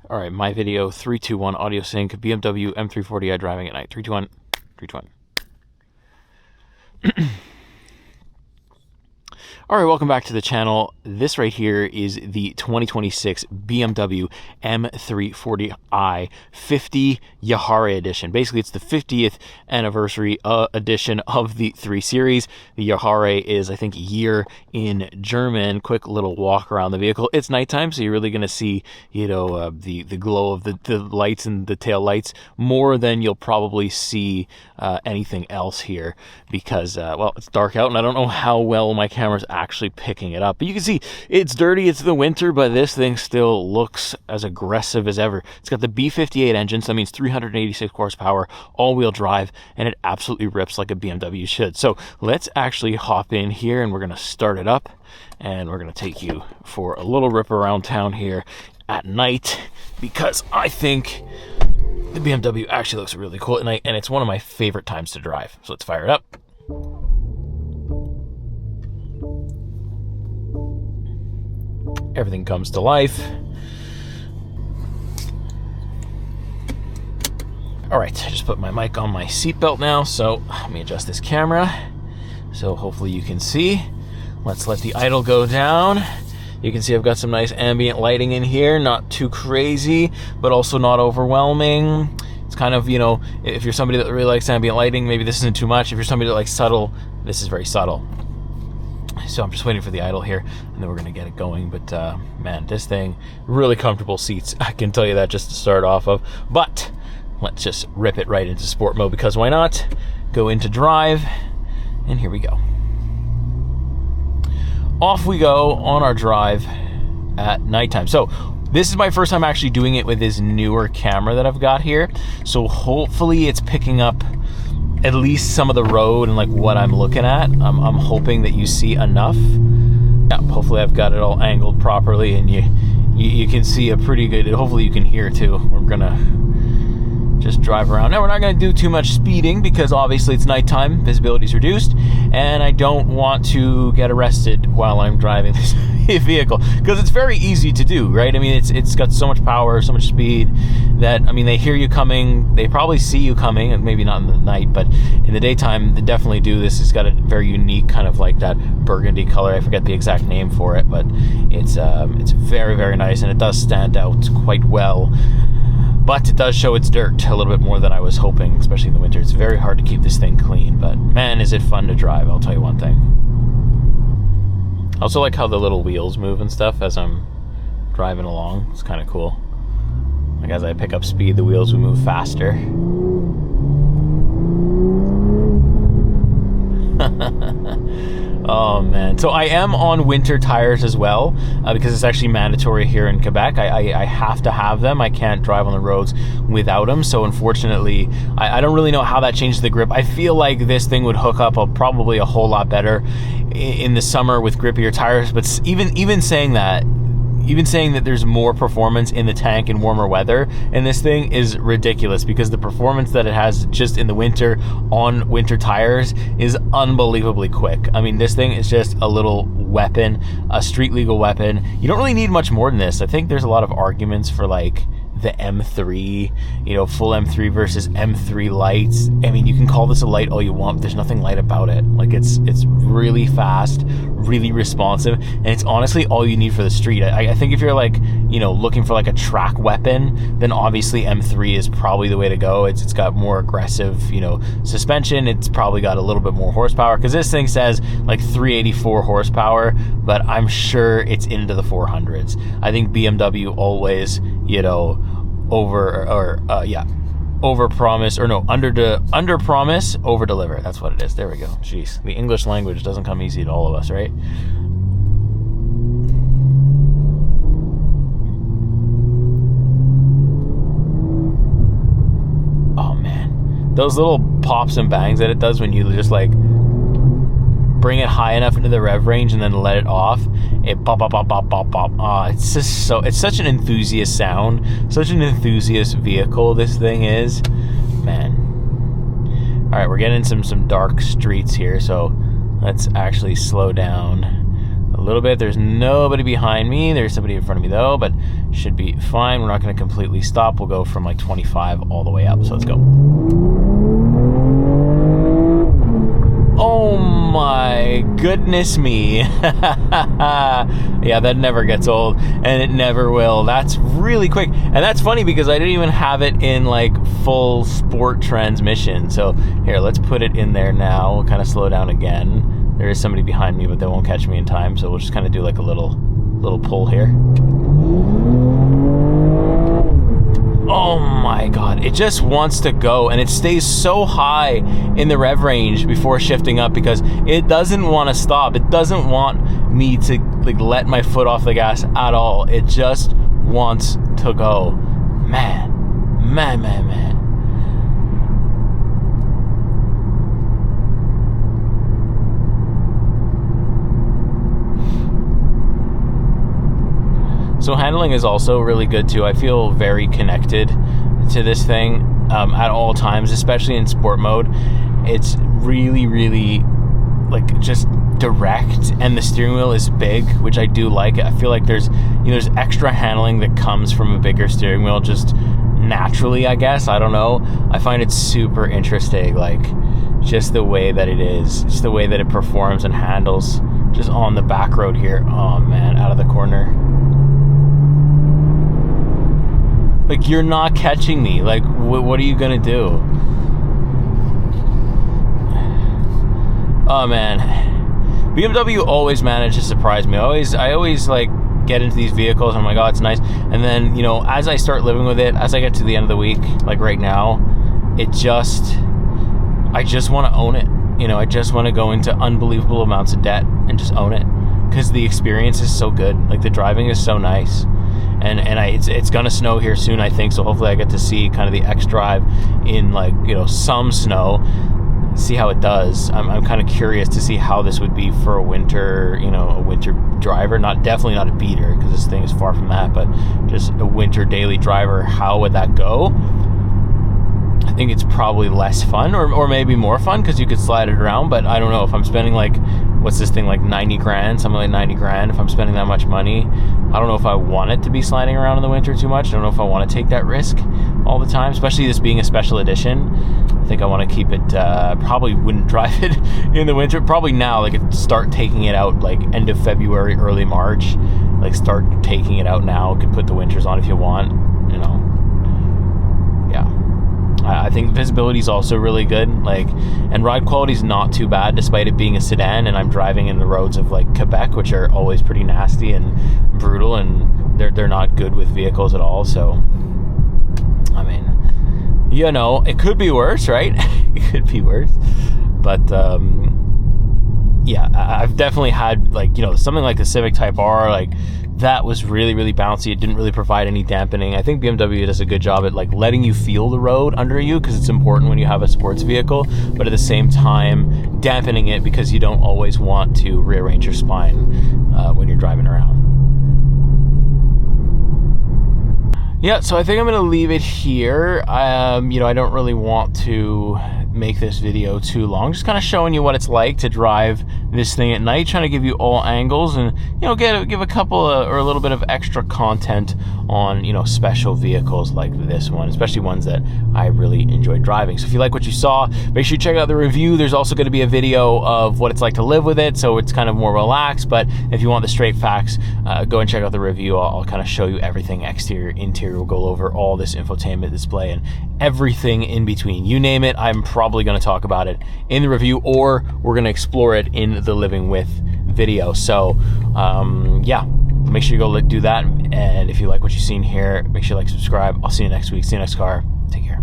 All right, my video, 3, 2, 1, audio sync, BMW M340i driving at night. 3, 2, 1, 3, 2, 1. All right, welcome back to the channel. This right here is the 2026 BMW M340i 50 Jahre Edition. Basically, it's the 50th anniversary edition of the 3 Series. The Jahre is, I think, year in German. Quick little walk around the vehicle. It's nighttime, so you're really going to see, the glow of the lights and the tail lights more than you'll probably see anything else here because, well, it's dark out, and I don't know how well my camera's actually picking it up. But you can see it's dirty, it's the winter, but this thing still looks as aggressive as ever. It's got the B58 engine, so that means 386 horsepower, all-wheel drive, and it absolutely rips like a BMW should. So let's actually hop in here, and we're going to start it up, and we're going to take you for a little rip around town here at night, because I think the BMW actually looks really cool at night, and it's one of my favorite times to drive. So let's fire it up. Everything comes to life. All right, I just put my mic on my seatbelt now, so let me adjust this camera so hopefully you can see. Let's let the idle go down. You can see I've got some nice ambient lighting in here, not too crazy, but also not overwhelming. It's kind of, if you're somebody that really likes ambient lighting, maybe this isn't too much. If you're somebody that likes subtle, this is very subtle. So I'm just waiting for the idle here, and then we're going to get it going. But, man, this thing, really comfortable seats. I can tell you that just to start off of. But let's just rip it right into sport mode, because why not? Go into drive, and here we go. Off we go on our drive at nighttime. So this is my first time actually doing it with this newer camera that I've got here. So hopefully it's picking up at least some of the road and like what I'm looking at. I'm hoping that you see enough. Yeah, hopefully I've got it all angled properly, and you can see a pretty good, hopefully you can hear too. We're gonna just drive around. Now we're not gonna do too much speeding because obviously it's nighttime, visibility's reduced, and I don't want to get arrested while I'm driving this vehicle, because it's very easy to do, right? I mean, it's got so much power, so much speed that, I mean, they hear you coming, they probably see you coming, and maybe not in the night, but in the daytime, they definitely do. This has got a very unique kind of like that burgundy color. I forget the exact name for it, but it's very, very nice, and it does stand out quite well. But it does show its dirt a little bit more than I was hoping, especially in the winter. It's very hard to keep this thing clean, but man, is it fun to drive, I'll tell you one thing. I also like how the little wheels move and stuff as I'm driving along. It's kind of cool. Like as I pick up speed, the wheels will move faster. Oh man, so I am on winter tires as well, because it's actually mandatory here in Quebec. I have to have them. I can't drive on the roads without them, so unfortunately I don't really know how that changes the grip. I feel like this thing would hook up probably a whole lot better in the summer with grippier tires, but even saying that there's more performance in the tank in warmer weather, and this thing is ridiculous, because the performance that it has just in the winter on winter tires is unbelievably quick. I mean, this thing is just a little weapon, a street legal weapon. You don't really need much more than this. I think there's a lot of arguments for like the M3, full M3 versus M3 lights. I mean, you can call this a light all you want, but there's nothing light about it. Like it's really fast, really responsive, and it's honestly all you need for the street. I think if you're like, looking for like a track weapon, then obviously M3 is probably the way to go. It's got more aggressive, suspension. It's probably got a little bit more horsepower, because this thing says like 384 horsepower, but I'm sure it's into the 400s. I think BMW always, under promise, over deliver. That's what it is. There we go. Jeez, the English language doesn't come easy to all of us, right? Oh man, those little pops and bangs that it does when you just like bring it high enough into the rev range and then let it off, it pop, pop, pop, pop, pop, pop. It's just it's such an enthusiast sound, such an enthusiast vehicle this thing is, man. All right, we're getting some dark streets here, so let's actually slow down a little bit. There's nobody behind me. There's somebody in front of me though, but should be fine. We're not going to completely stop. We'll go from like 25 all the way up. So let's go. Oh my goodness me. Yeah, that never gets old, and it never will. That's really quick. And that's funny because I didn't even have it in like full sport transmission. So here, let's put it in there now. We'll kind of slow down again. There is somebody behind me, but they won't catch me in time. So we'll just kind of do like a little pull here. Oh my God, it just wants to go, and it stays so high in the rev range before shifting up because it doesn't want to stop. It doesn't want me to like let my foot off the gas at all. It just wants to go. Man. So handling is also really good too. I feel very connected to this thing at all times, especially in sport mode. It's really like just direct, and the steering wheel is big, which I do like. I feel like there's extra handling that comes from a bigger steering wheel just naturally, I guess. I don't know. I find it super interesting, like just the way that it is, just the way that it performs and handles just on the back road here. Oh man, out of the corner. Like, you're not catching me. Like, what are you gonna do? Oh man, BMW always manages to surprise me. I always like get into these vehicles and I'm like, oh, it's nice. And then, as I start living with it, as I get to the end of the week, like right now, I just want to own it. I just want to go into unbelievable amounts of debt and just own it because the experience is so good. Like, the driving is so nice. And it's gonna snow here soon, I think, so hopefully I get to see kind of the xDrive in like some snow, see how it does. I'm kind of curious to see how this would be for a winter driver. Definitely not a beater because this thing is far from that, but just a winter daily driver. How would that go? I think it's probably less fun, or maybe more fun because you could slide it around. But I don't know if I'm spending like, what's this thing, like 90 grand, something like 90 grand. If I'm spending that much money, I don't know if I want it to be sliding around in the winter too much. I don't know if I want to take that risk all the time, especially this being a special edition. I think I want to keep it, probably wouldn't drive it in the winter. Probably now, like start taking it out like end of February, early March. Like start taking it out now. Could put the winters on if you want, yeah. I think visibility is also really good, and ride quality is not too bad despite it being a sedan, and I'm driving in the roads of like Quebec, which are always pretty nasty and brutal, and they're not good with vehicles at all. So I mean, it could be worse, right? It could be worse, but yeah, I've definitely had something like the Civic Type R, like that was really bouncy. It didn't really provide any dampening. I think BMW does a good job at like letting you feel the road under you because it's important when you have a sports vehicle, but at the same time dampening it because you don't always want to rearrange your spine when you're driving around. Yeah, so I think I'm gonna leave it here. I don't really want to make this video too long, just kind of showing you what it's like to drive this thing at night, trying to give you all angles and give a couple or a little bit of extra content on special vehicles like this one, especially ones that I really enjoy driving. So if you like what you saw, make sure you check out the review. There's also going to be a video of what it's like to live with it, so it's kind of more relaxed. But if you want the straight facts, go and check out the review. I'll kind of show you everything, exterior, interior. We'll go over all this infotainment display and everything in between. You name it, I'm probably going to talk about it in the review, or we're going to explore it in the living with video. So yeah, make sure you go do that, and if you like what you've seen here, make sure you like, subscribe. I'll see you next week. See you next car. Take care.